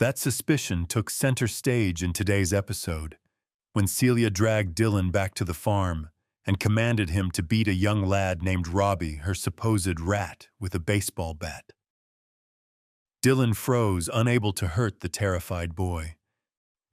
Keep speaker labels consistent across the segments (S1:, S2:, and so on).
S1: That suspicion took center stage in today's episode, when Celia dragged Dylan back to the farm and commanded him to beat a young lad named Robbie, her supposed rat, with a baseball bat. Dylan froze, unable to hurt the terrified boy.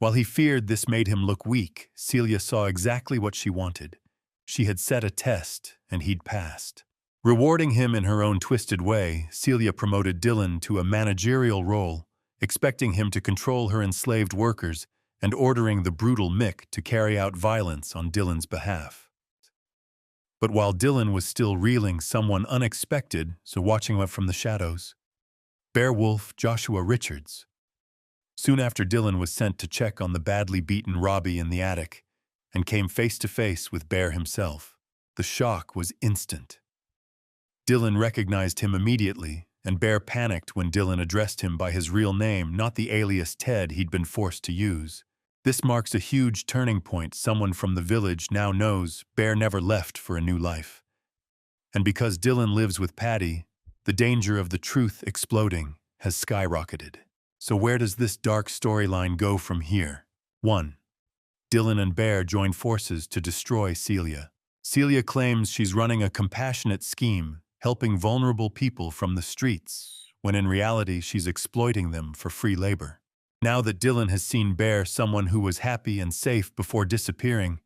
S1: While he feared this made him look weak, Celia saw exactly what she wanted. She had set a test, and he'd passed. Rewarding him in her own twisted way, Celia promoted Dylan to a managerial role, expecting him to control her enslaved workers and ordering the brutal Mick to carry out violence on Dylan's behalf. But while Dylan was still reeling, someone unexpected, so watching up from the shadows, Beowulf Joshua Richards. Soon after, Dylan was sent to check on the badly beaten Robbie in the attic and came face to face with Bear himself. The shock was instant. Dylan recognized him immediately, and Bear panicked when Dylan addressed him by his real name, not the alias Ted he'd been forced to use. This marks a huge turning point. Someone from the village now knows Bear never left for a new life. And because Dylan lives with Patty, the danger of the truth exploding has skyrocketed. So where does this dark storyline go from here? 1. Dylan and Bear join forces to destroy Celia. Celia claims she's running a compassionate scheme, helping vulnerable people from the streets, when in reality she's exploiting them for free labor. Now that Dylan has seen Bear, someone who was happy and safe before disappearing,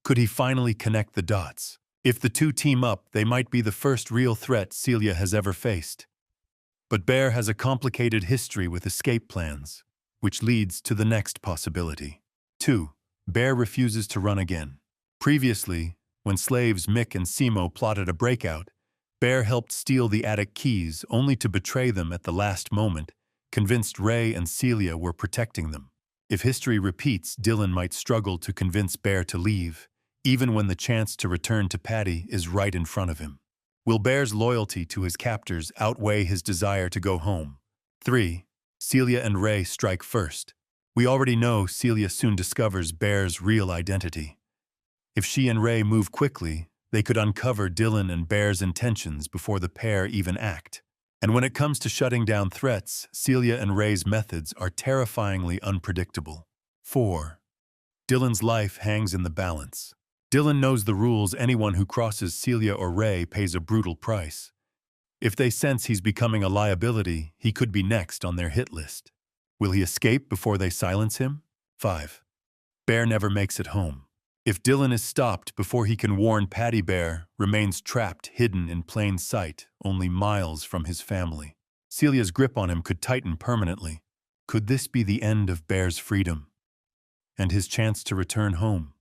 S1: could he finally connect the dots? If the two team up, they might be the first real threat Celia has ever faced. But Bear has a complicated history with escape plans, which leads to the next possibility. 2. Bear refuses to run again. Previously, when slaves Mick and Simo plotted a breakout, Bear helped steal the attic keys only to betray them at the last moment, convinced Ray and Celia were protecting them. If history repeats, Dylan might struggle to convince Bear to leave, even when the chance to return to Patty is right in front of him. Will Bear's loyalty to his captors outweigh his desire to go home? 3. Celia and Ray strike first. We already know Celia soon discovers Bear's real identity. If she and Ray move quickly, they could uncover Dylan and Bear's intentions before the pair even act. And when it comes to shutting down threats, Celia and Ray's methods are terrifyingly unpredictable. 4. Dylan's life hangs in the balance. Dylan knows the rules. Anyone who crosses Celia or Ray pays a brutal price. If they sense he's becoming a liability, he could be next on their hit list. Will he escape before they silence him? 5. Bear never makes it home. If Dylan is stopped before he can warn Patty, Bear remains trapped, hidden in plain sight, only miles from his family. Celia's grip on him could tighten permanently. Could this be the end of Bear's freedom and his chance to return home?